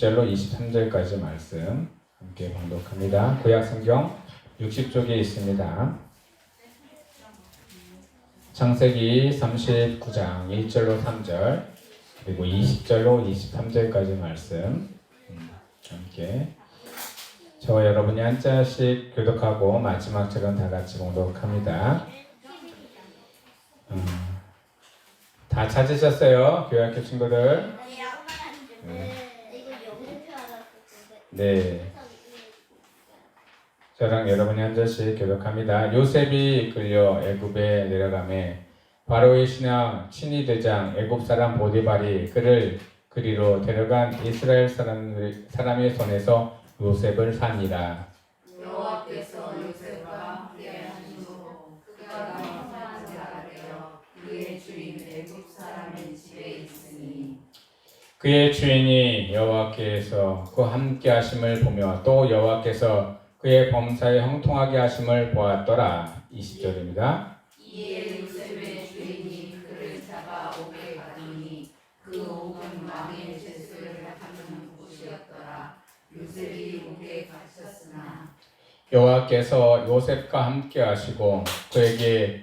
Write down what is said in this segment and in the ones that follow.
20절로 23절까지 말씀 함께 봉독합니다. 구약성경 60쪽에 있습니다. 창세기 39장 1절로 3절 그리고 20절로 23절까지 말씀 함께 저와 여러분이 한 자씩 교독하고 마지막 절은 다 같이 봉독합니다. 다 찾으셨어요? 교회학교 친구들? 네. 저랑 여러분이 한 절씩 교독합니다. 요셉이 끌려 애굽에 내려가매 바로의 신하 친위대장 애굽 사람 보디발이 그를 그리로 데려간 이스라엘 사람의 손에서 요셉을 산이라. 여호와께서 요셉과 함께 하시고 그가 남편한지 알아내어 그의 주인 애굽 사람의 집에 있으니 그의 주인이 여호와께서 그와 함께 하심을 보며 또 여호와께서 그의 범사에 형통하게 하심을 보았더라. 20절입니다. 이에 요셉의 주인이 그를 잡아 옥에 가두니 그 옥은 왕의 제수를 하는 곳이었더라. 요셉이 옥에 갇혔으나 여호와께서 요셉과 함께 하시고 그에게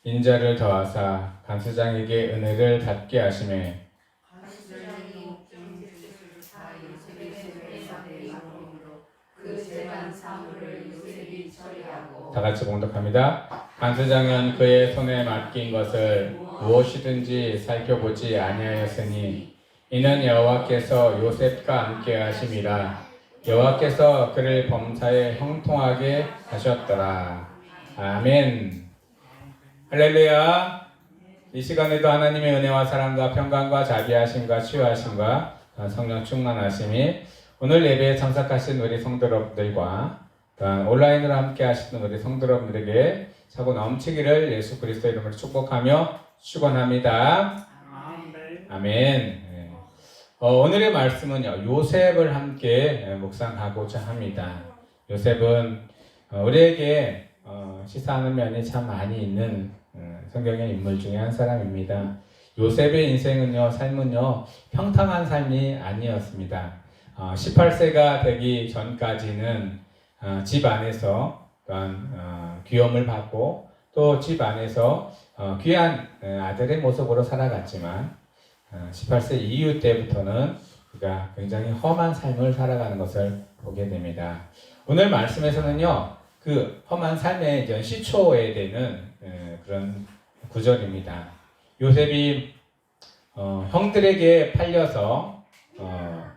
인자를 더하사 간수장에게 은혜를 받게 하시매 간수장이 옥중 제수를 다 요셉의 손에 내리므로 그 재반 사물을 요셉이 처리하고 다 같이 봉독합니다. 간수장은 그의 손에 맡긴 것을 무엇이든지 살펴보지 아니하였으니 이는 여호와께서 요셉과 함께 하심이라. 여호와께서 그를 범사에 형통하게 하셨더라. 아멘. 할렐루야. 이 시간에도 하나님의 은혜와 사랑과 평강과 자비하심과 치유하심과 성령 충만하심이 오늘 예배에 참석하신 우리 성도들과 온라인으로 함께 하시는 우리 성도들에게 차고 넘치기를 예수 그리스도 이름으로 축복하며 축원합니다. 아멘. 오늘의 말씀은요, 요셉을 함께 묵상하고자 합니다. 요셉은 우리에게 시사하는 면이 참 많이 있는 성경의 인물 중에 한 사람입니다. 요셉의 인생은요, 삶은요, 평탄한 삶이 아니었습니다. 18세가 되기 전까지는 집 안에서 귀염을 받고 또 집 안에서 귀한 아들의 모습으로 살아갔지만 18세 이후 때부터는 그가 굉장히 험한 삶을 살아가는 것을 보게 됩니다. 오늘 말씀에서는요, 그 험한 삶의 시초에 되는 그런 구절입니다. 요셉이 형들에게 팔려서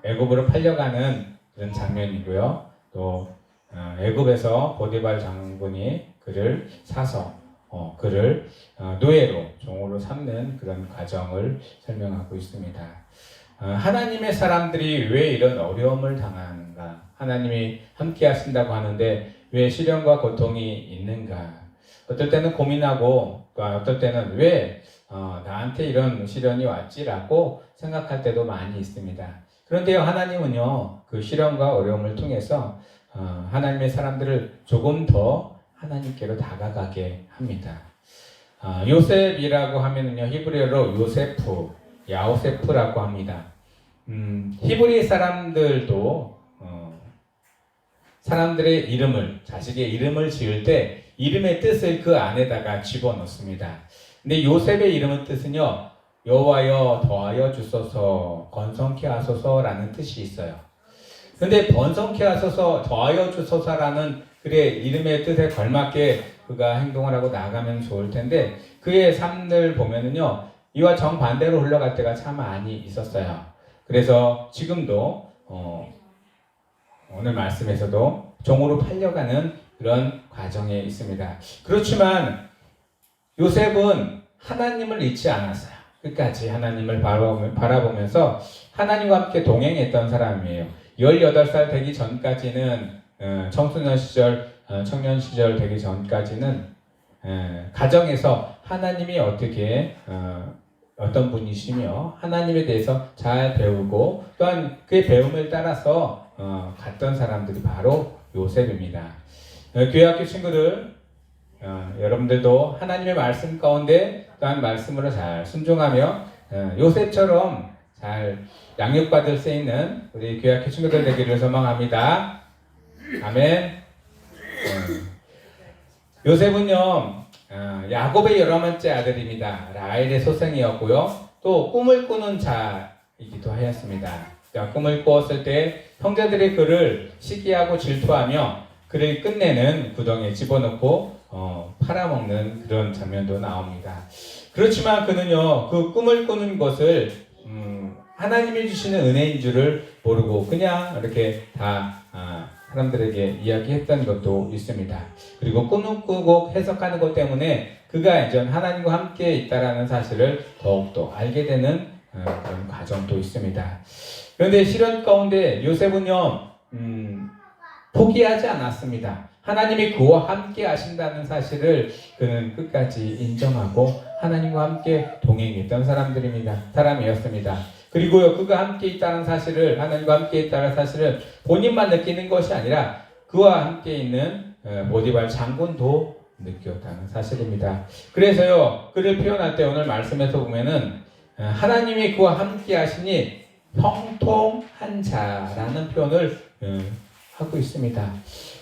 애굽으로 팔려가는 그런 장면이고요. 또 애굽에서 보디발 장군이 그를 사서 그를 노예로 종으로 삼는 그런 과정을 설명하고 있습니다. 하나님의 사람들이 왜 이런 어려움을 당하는가? 하나님이 함께 하신다고 하는데 왜 시련과 고통이 있는가? 어떨 때는 고민하고 또 어떨 때는 왜 나한테 이런 시련이 왔지라고 생각할 때도 많이 있습니다. 그런데요, 하나님은요, 그 시련과 어려움을 통해서 하나님의 사람들을 조금 더 하나님께로 다가가게 합니다. 요셉이라고 하면은요, 히브리어로 요세프, 야오세프라고 합니다. 히브리 사람들도 사람들의 이름을, 자식의 이름을 지을 때 이름의 뜻을 그 안에다가 집어넣습니다. 근데 요셉의 이름의 뜻은요, 여호와여 더하여 주소서, 번성케 하소서라는 뜻이 있어요. 근데 번성케 하소서, 더하여 주소서라는 그의 이름의 뜻에 걸맞게 그가 행동을 하고 나가면 좋을 텐데 그의 삶을 보면은요, 이와 정반대로 흘러갈 때가 참 많이 있었어요. 그래서 지금도 오늘 말씀에서도 종으로 팔려가는 그런 과정에 있습니다. 그렇지만 요셉은 하나님을 잊지 않았어요. 끝까지 하나님을 바라보면서 하나님과 함께 동행했던 사람이에요. 18살 되기 전까지는 청소년 시절, 청년 시절 되기 전까지는 가정에서 하나님이 어떻게 어떤 분이시며 하나님에 대해서 잘 배우고 또한 그의 배움을 따라서 갔던 사람들이 바로 요셉입니다. 교회학교 친구들, 여러분들도 하나님의 말씀 가운데 또한 말씀으로 잘 순종하며 요셉처럼 잘 양육받을 수 있는 우리 교회 친구들 되기를 소망합니다. 아멘. 요셉은요, 야곱의 11번째 아들입니다. 라헬의 소생이었고요. 또 꿈을 꾸는 자이기도 하였습니다. 꿈을 꾸었을 때 형제들이 그를 시기하고 질투하며 그를 끝내는 구덩이에 집어넣고 팔아먹는 그런 장면도 나옵니다. 그렇지만 그는요, 그 꿈을 꾸는 것을 하나님이 주시는 은혜인 줄을 모르고 그냥 이렇게 다 사람들에게 이야기했던 것도 있습니다. 그리고 꿈을 꾸고 해석하는 것 때문에 그가 이제 하나님과 함께 있다라는 사실을 더욱더 알게 되는 그런 과정도 있습니다. 그런데 시련 가운데 요셉은요, 포기하지 않았습니다. 하나님이 그와 함께 하신다는 사실을 그는 끝까지 인정하고 하나님과 함께 동행했던 사람이었습니다. 그리고요, 그가 함께 있다는 사실을, 하나님과 함께 있다는 사실을 본인만 느끼는 것이 아니라 그와 함께 있는 보디발 장군도 느꼈다는 사실입니다. 그래서요, 그를 표현할 때 오늘 말씀에서 보면은 하나님이 그와 함께 하시니 형통한 자라는 표현을 하고 있습니다.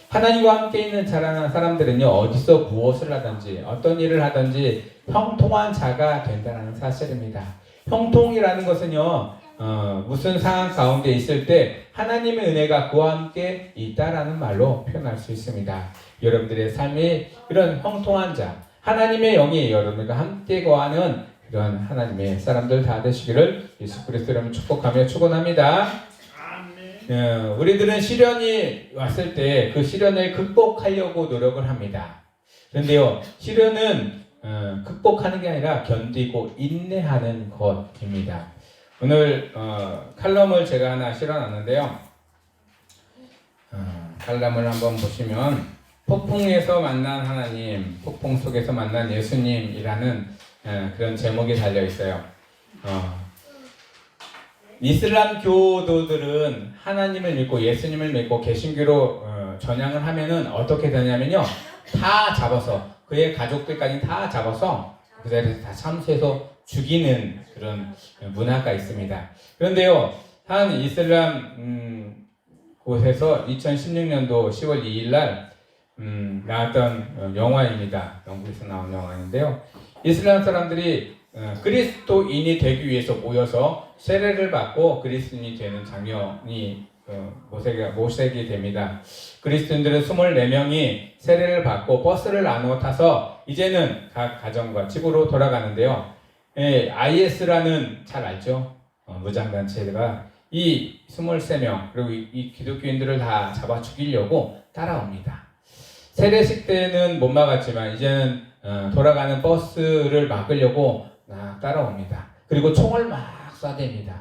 하나님과 함께 있는 자라는 사람들은요, 어디서 무엇을 하든지 어떤 일을 하든지 형통한 자가 된다는 사실입니다. 형통이라는 것은요, 무슨 상황 가운데 있을 때 하나님의 은혜가 그와 함께 있다라는 말로 표현할 수 있습니다. 여러분들의 삶이 이런 형통한 자, 하나님의 영이 여러분과 함께 거하는 그런 하나님의 사람들 다 되시기를 예수 그리스도로 축복하며 축원합니다. 우리들은 시련이 왔을 때 그 시련을 극복하려고 노력을 합니다. 그런데요, 시련은 극복하는 게 아니라 견디고 인내하는 것입니다. 오늘 칼럼을 제가 하나 실어놨는데요. 칼럼을 한번 보시면 폭풍에서 만난 하나님, 폭풍 속에서 만난 예수님이라는 그런 제목이 달려 있어요. 이슬람 교도들은 하나님을 믿고 예수님을 믿고 개신교로 전향을 하면은 어떻게 되냐면요, 다 잡아서 그의 가족들까지 다 잡아서 그 자리에서 다 참수해서 죽이는 그런 문화가 있습니다. 그런데요, 한 이슬람 곳에서 2016년도 10월 2일 날 나왔던 영화입니다. 영국에서 나온 영화인데요, 이슬람 사람들이 그리스도인이 되기 위해서 모여서 세례를 받고 그리스도인이 되는 장면이 모색이 됩니다. 그리스도인들은 24명이 세례를 받고 버스를 나누어 타서 이제는 각 가정과 집으로 돌아가는데요. IS라는 잘 알죠? 무장단체가 이 23명 그리고 이 기독교인들을 다 잡아 죽이려고 따라옵니다. 세례식 때는 못 막았지만 이제는 돌아가는 버스를 막으려고 따라옵니다. 그리고 총을 막 쏴댑니다.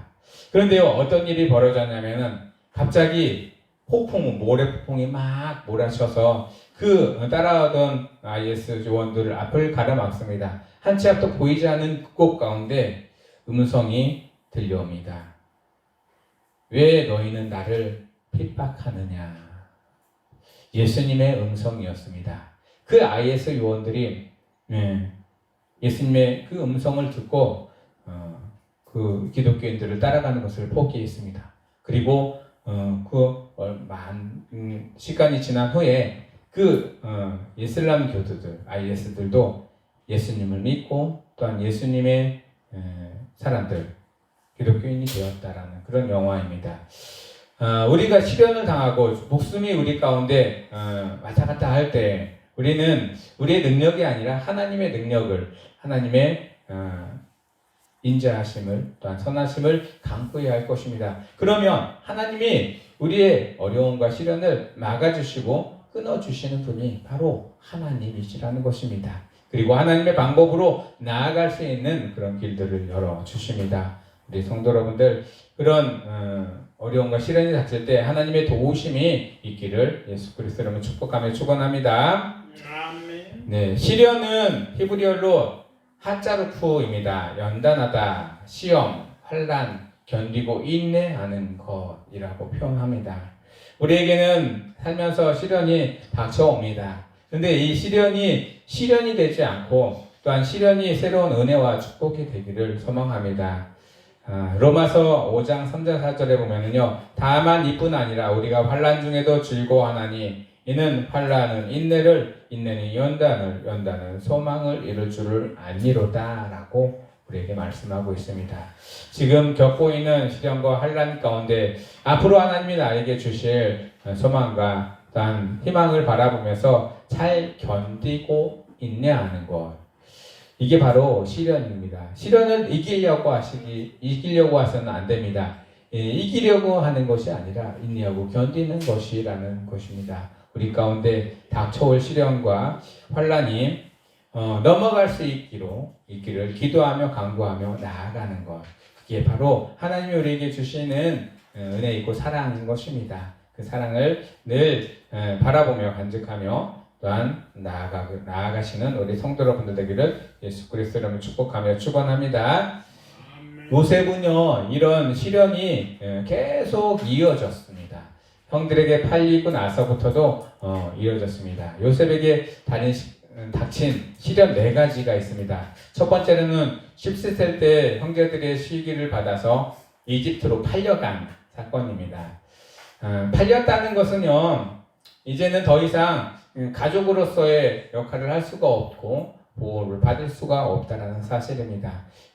그런데요, 어떤 일이 벌어졌냐면은 갑자기 모래폭풍이 막 몰아쳐서 그 따라오던 IS 요원들을 앞을 가로막습니다. 한 치 앞도 보이지 않는 그곳 가운데 음성이 들려옵니다. 왜 너희는 나를 핍박하느냐? 예수님의 음성이었습니다. 그 IS 요원들이 예수님의 그 음성을 듣고 그 기독교인들을 따라가는 것을 포기했습니다. 그리고 시간이 지난 후에 그 이슬람 교도들, IS들도 예수님을 믿고 또한 예수님의 사람들, 기독교인이 되었다라는 그런 영화입니다. 우리가 시련을 당하고 목숨이 우리 가운데 왔다 갔다 할 때 우리는 우리의 능력이 아니라 하나님의 능력을, 하나님의 인자하심을 또한 선하심을 강구해야 할 것입니다. 그러면 하나님이 우리의 어려움과 시련을 막아주시고 끊어주시는 분이 바로 하나님이시라는 것입니다. 그리고 하나님의 방법으로 나아갈 수 있는 그런 길들을 열어주십니다. 우리 성도 여러분들, 그런 어려움과 시련이 닥칠 때 하나님의 도우심이 있기를 예수 그리스도로 축복하며 축원합니다. 네, 시련은 히브리어로 하짜르프입니다. 연단하다, 시험, 환난, 견디고 인내하는 것이라고 표현합니다. 우리에게는 살면서 시련이 닥쳐옵니다. 그런데 이 시련이 되지 않고 또한 시련이 새로운 은혜와 축복이 되기를 소망합니다. 로마서 5장 3절 4절에 보면은요, 다만 이뿐 아니라 우리가 환난 중에도 즐거워하나니 이는 환난은 인내를, 인내는 연단은 소망을 이룰 줄을 알미로다라고 우리에게 말씀하고 있습니다. 지금 겪고 있는 시련과 환난 가운데 앞으로 하나님이 나에게 주실 소망과 또한 희망을 바라보면서 잘 견디고 인내하는 것, 이게 바로 시련입니다. 시련을 이기려고 하셔서는 안 됩니다. 이기려고 하는 것이 아니라 인내하고 견디는 것이라는 것입니다. 우리 가운데 닥쳐올 시련과 환난이 넘어갈 수 있기를 기도하며 간구하며 나아가는 것. 그게 바로 하나님이 우리에게 주시는 은혜이고 사랑인 것입니다. 그 사랑을 늘 바라보며 간직하며 또한 나아가시는 우리 성도 여러분들 되기를 예수 그리스도 이름으로 축복하며 축원합니다. 요셉은요, 이런 시련이 계속 이어졌습니다. 형들에게 팔리고 나서부터도 이어졌습니다. 요셉에게 닥친 시련 4가지가 있습니다. 첫 번째로는 17세 때 형제들의 시기를 받아서 이집트로 팔려간 사건입니다. 팔렸다는 것은요, 이제는 더 이상 가족으로서의 역할을 할 수가 없고 보호를 받을 수가 없다는 사실입니다.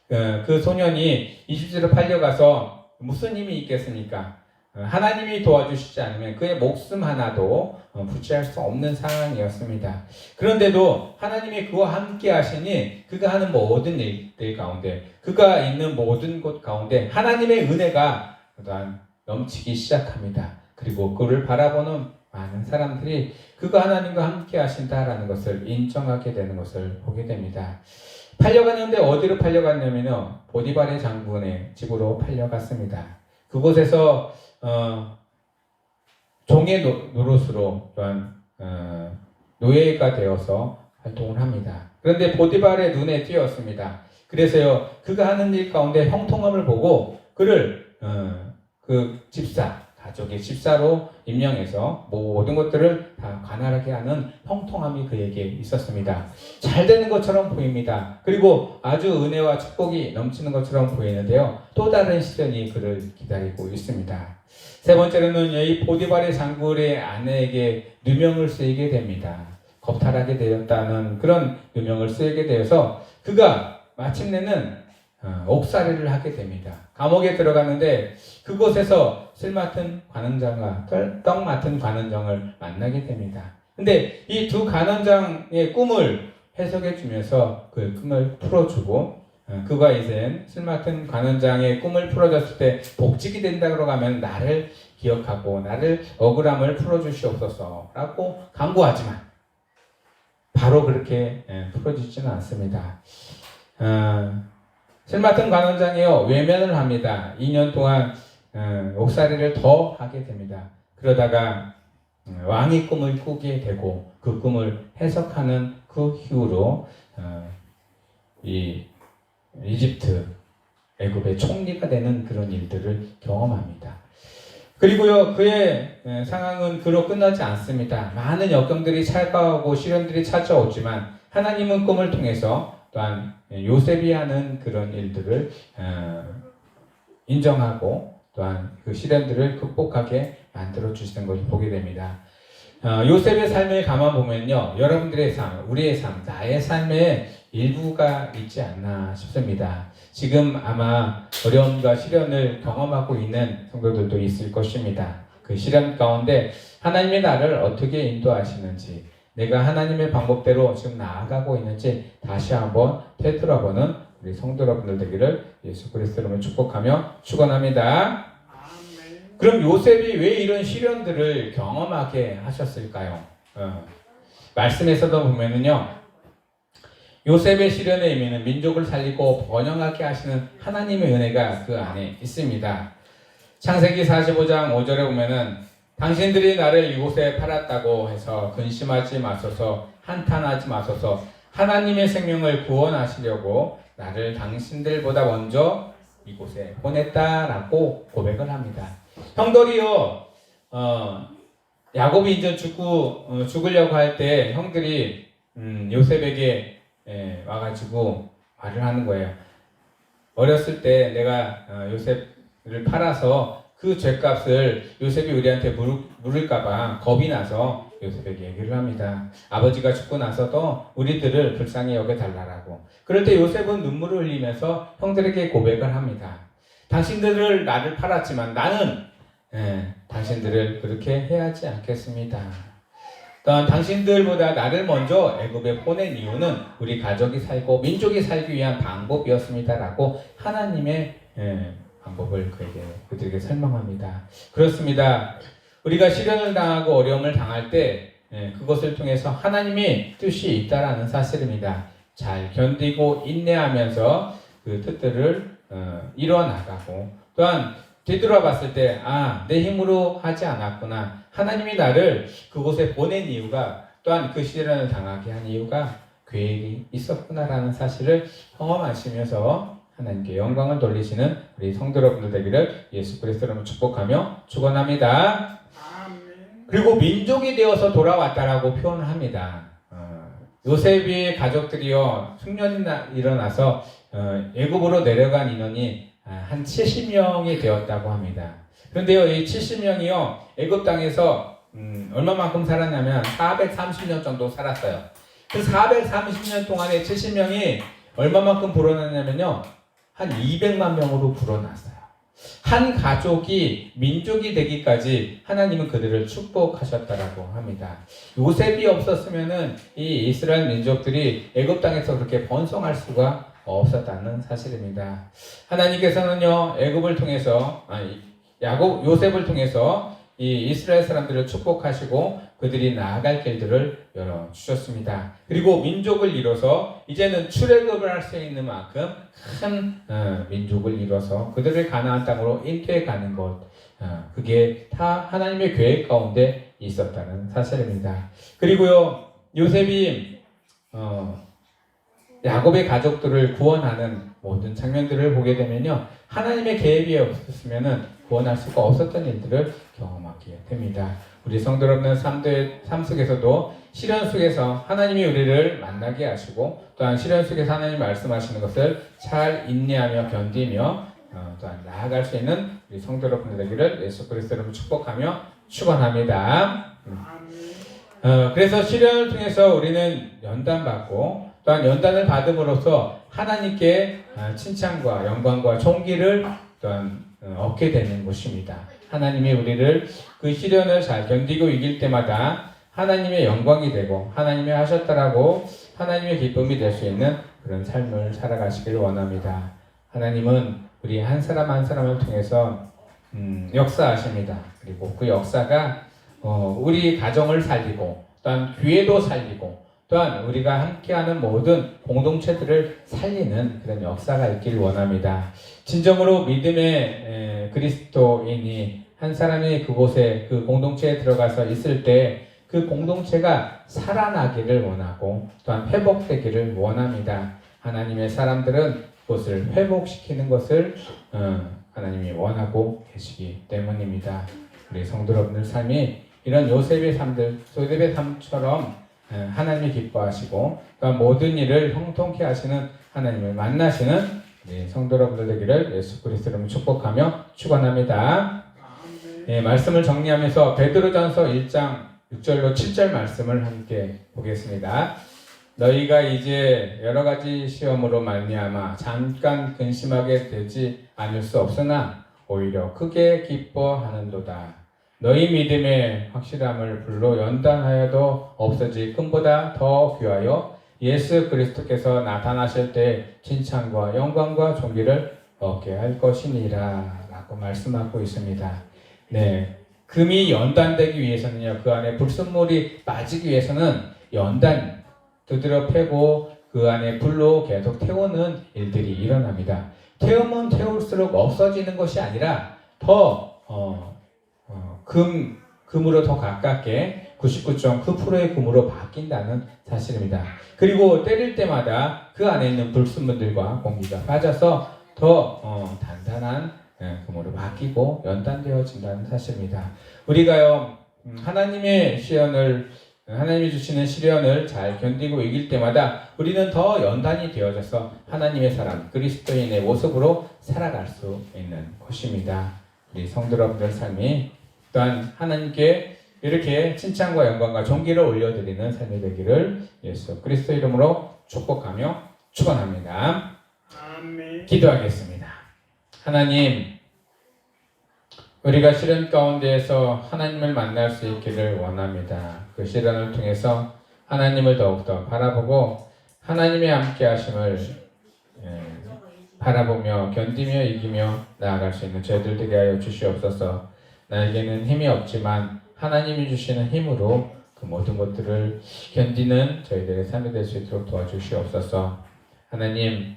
그 소년이 이집트로 팔려가서 무슨 힘이 있겠습니까? 하나님이 도와주시지 않으면 그의 목숨 하나도 부지할 수 없는 상황이었습니다. 그런데도 하나님이 그와 함께 하시니 그가 하는 모든 일들 가운데, 그가 있는 모든 곳 가운데 하나님의 은혜가 또한 넘치기 시작합니다. 그리고 그를 바라보는 많은 사람들이 그가 하나님과 함께 하신다라는 것을 인정하게 되는 것을 보게 됩니다. 팔려갔는데 어디로 팔려갔냐면요, 보디발의 장군의 집으로 팔려갔습니다. 그곳에서 종의 노릇으로 또한 노예가 되어서 활동을 합니다. 그런데 보디발의 눈에 띄었습니다. 그래서요, 그가 하는 일 가운데 형통함을 보고 그를 그 가족의 집사로 임명해서 모든 것들을 다 관할하게 하는 형통함이 그에게 있었습니다. 잘 되는 것처럼 보입니다. 그리고 아주 은혜와 축복이 넘치는 것처럼 보이는데요, 또 다른 시련이 그를 기다리고 있습니다. 세 번째로는 이 보디발의 장군의 아내에게 누명을 쓰이게 됩니다. 겁탈하게 되었다는 그런 누명을 쓰이게 되어서 그가 마침내는 옥살이를 하게 됩니다. 감옥에 들어갔는데 그곳에서 술 맡은 관원장과 떡 맡은 관원장을 만나게 됩니다. 근데 이 두 관원장의 꿈을 해석해 주면서 그 꿈을 풀어주고, 그가 이제 술 맡은 관원장의 꿈을 풀어줬을 때 복직이 된다고 하면 나를 기억하고 나를 억울함을 풀어주시옵소서 라고 간구하지만 바로 그렇게 풀어주지는 않습니다. 술 맡은 관원장이요, 외면을 합니다. 2년 동안 옥살이를 더 하게 됩니다. 그러다가 왕의 꿈을 꾸게 되고 그 꿈을 해석하는 그 이후로 이 이집트, 애굽의 총리가 되는 그런 일들을 경험합니다. 그리고요, 그의 상황은 그로 끝나지 않습니다. 많은 역경들이 찾아오고 시련들이 찾아오지만 하나님은 꿈을 통해서 또한 요셉이 하는 그런 일들을 인정하고 또한 그 시련들을 극복하게 만들어 주시는 것을 보게 됩니다. 요셉의 삶을 가만 보면요, 여러분들의 삶, 우리의 삶, 나의 삶의 일부가 있지 않나 싶습니다. 지금 아마 어려움과 시련을 경험하고 있는 성도들도 있을 것입니다. 그 시련 가운데 하나님이 나를 어떻게 인도하시는지, 내가 하나님의 방법대로 지금 나아가고 있는지 다시 한번 되돌아보는 우리 성도 여러분들 되기를 예수 그리스도 이름으로 축복하며 축원합니다. 그럼 요셉이 왜 이런 시련들을 경험하게 하셨을까요? 말씀에서도 보면은요, 요셉의 시련의 의미는 민족을 살리고 번영하게 하시는 하나님의 은혜가 그 안에 있습니다. 창세기 45장 5절에 보면은 당신들이 나를 이곳에 팔았다고 해서 근심하지 마소서, 한탄하지 마소서, 하나님의 생명을 구원하시려고 나를 당신들보다 먼저 이곳에 보냈다라고 고백을 합니다. 형들이요, 야곱이 이제 죽으려고 할 때 형들이 요셉에게 와가지고 말을 하는 거예요. 어렸을 때 내가 요셉을 팔아서 그 죗값을 요셉이 우리한테 물을까봐 겁이 나서 요셉에게 얘기를 합니다. 아버지가 죽고 나서도 우리들을 불쌍히 여겨달라고. 그럴 때 요셉은 눈물을 흘리면서 형들에게 고백을 합니다. 당신들을 나를 팔았지만 나는 당신들을 그렇게 해하지 않겠습니다. 또한 당신들보다 나를 먼저 애굽에 보낸 이유는 우리 가족이 살고 민족이 살기 위한 방법이었습니다라고 하나님의 방법을 그들에게 설명합니다. 그렇습니다. 우리가 시련을 당하고 어려움을 당할 때 그것을 통해서 하나님의 뜻이 있다라는 사실입니다. 잘 견디고 인내하면서 그 뜻들을 이뤄 나가고 또한 뒤돌아봤을 때 내 힘으로 하지 않았구나. 하나님이 나를 그곳에 보낸 이유가 또한 그 시련을 당하게 한 이유가 계획이 있었구나라는 사실을 경험하시면서 하나님께 영광을 돌리시는 우리 성도 여러분들 되기를 예수 그리스도로 축복하며 축원합니다. 그리고 민족이 되어서 돌아왔다라고 표현을 합니다. 요셉의 가족들이요 흉년이 일어나서 애굽으로 내려간 인원이 한 70명이 되었다고 합니다. 그런데요, 이 70명이요 애굽 땅에서 얼마만큼 살았냐면 430년 정도 살았어요. 그 430년 동안에 70명이 얼마만큼 불어났냐면요, 한 200만 명으로 불어났어요. 한 가족이 민족이 되기까지 하나님은 그들을 축복하셨다라고 합니다. 요셉이 없었으면은 이 이스라엘 민족들이 애굽 땅에서 그렇게 번성할 수가 없었다는 사실입니다. 하나님께서는요 애굽을 통해서 요셉을 통해서 이 이스라엘 사람들을 축복하시고 그들이 나아갈 길들을 열어주셨습니다. 그리고 민족을 이뤄서 이제는 출애굽을 할 수 있는 만큼 큰 민족을 이뤄서 그들을 가나안 땅으로 인도해 가는 것, 그게 다 하나님의 계획 가운데 있었다는 사실입니다. 그리고요 요셉이 야곱의 가족들을 구원하는 모든 장면들을 보게 되면요 하나님의 계획이 없었으면은 구원할 수가 없었던 일들을 경험하게 됩니다. 우리 성도 여러분의 삶 속에서도 시련 속에서 하나님이 우리를 만나게 하시고 또한 시련 속에서 하나님이 말씀하시는 것을 잘 인내하며 견디며 또한 나아갈 수 있는 우리 성도 여러분들 되기를 예수 그리스도로 축복하며 축원합니다. 그래서 시련을 통해서 우리는 연단받고 또한 연단을 받음으로써 하나님께 칭찬과 영광과 존귀를 또한 얻게 되는 것입니다. 하나님이 우리를 그 시련을 잘 견디고 이길 때마다 하나님의 영광이 되고 하나님이 하셨다라고 하나님의 기쁨이 될 수 있는 그런 삶을 살아가시길 원합니다. 하나님은 우리 한 사람 한 사람을 통해서 역사하십니다. 그리고 그 역사가 우리 가정을 살리고 또한 교회도 살리고 또한 우리가 함께하는 모든 공동체들을 살리는 그런 역사가 있길 원합니다. 진정으로 믿음의 그리스도인이 한 사람이 그곳에 그 공동체에 들어가서 있을 때 그 공동체가 살아나기를 원하고 또한 회복되기를 원합니다. 하나님의 사람들은 그것을 회복시키는 것을 하나님이 계시기 때문입니다. 우리 성도 여러분들 삶이 이런 요셉의 삶처럼 하나님이 기뻐하시고 또한 모든 일을 형통케 하시는 하나님을 만나시는 우리 성도 여러분들 되기를 예수 그리스도로 축복하며 축원합니다. 말씀을 정리하면서 베드로전서 1장 6절로 7절 말씀을 함께 보겠습니다. 너희가 이제 여러 가지 시험으로 말미암아 잠깐 근심하게 되지 않을 수 없으나 오히려 크게 기뻐하는도다. 너희 믿음의 확실함을 불로 연단하여도 없어질 금보다 더 귀하여 예수 그리스도께서 나타나실 때 칭찬과 영광과 존귀를 얻게 할 것이니라 라고 말씀하고 있습니다. 네, 금이 연단되기 위해서는요, 그 안에 불순물이 빠지기 위해서는 연단 두드려 패고 그 안에 불로 계속 태우는 일들이 일어납니다. 태우면 태울수록 없어지는 것이 아니라 더 금으로 더 가깝게 99.9%의 금으로 바뀐다는 사실입니다. 그리고 때릴 때마다 그 안에 있는 불순물들과 공기가 빠져서 더 단단한 금으로 바뀌고 연단되어진다는 사실입니다. 우리가요 하나님의 시련을 하나님이 주시는 시련을 잘 견디고 이길 때마다 우리는 더 연단이 되어져서 하나님의 사람, 그리스도인의 모습으로 살아갈 수 있는 것입니다. 우리 성도 여러분들 삶이 또한 하나님께 이렇게 칭찬과 영광과 존귀를 올려드리는 삶이 되기를 예수 그리스도 이름으로 축복하며 축원합니다. 아멘. 기도하겠습니다. 하나님, 우리가 시련 가운데에서 하나님을 만날 수 있기를 원합니다. 그 시련을 통해서 하나님을 더욱더 바라보고 하나님의 함께 하심을 바라보며 견디며 이기며 나아갈 수 있는 저희들 되게 하여 주시옵소서. 나에게는 힘이 없지만 하나님이 주시는 힘으로 그 모든 것들을 견디는 저희들의 삶이 될 수 있도록 도와주시옵소서. 하나님,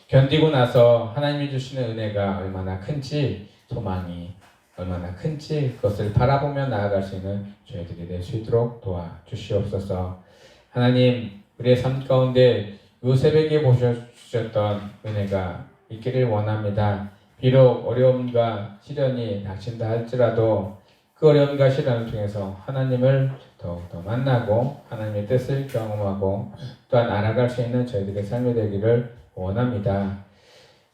견디고 나서 하나님이 주시는 은혜가 얼마나 큰지, 소망이 얼마나 큰지 그것을 바라보며 나아갈 수 있는 저희들이 될 수 있도록 도와주시옵소서. 하나님, 우리의 삶 가운데 요셉에게 보여주셨던 은혜가 있기를 원합니다. 비록 어려움과 시련이 닥친다 할지라도 그 어려움과 시련을 통해서 하나님을 더욱더 만나고 하나님의 뜻을 경험하고 또한 알아갈 수 있는 저희들의 삶이 되기를 원합니다.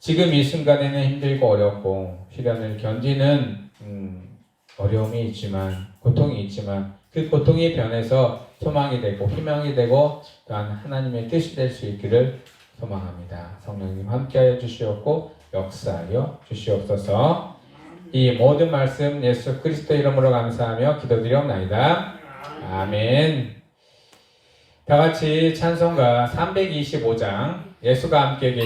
지금 이 순간에는 힘들고 어렵고 시련을 견디는 어려움이 있지만 고통이 있지만 그 고통이 변해서 소망이 되고 희망이 되고 또한 하나님의 뜻이 될 수 있기를 소망합니다. 성령님 함께하여 주시옵고 역사하여 주시옵소서. 이 모든 말씀 예수 그리스도 이름으로 감사하며 기도드리옵나이다. 아멘. 다 같이 찬송가 325장 예수가 함께 계시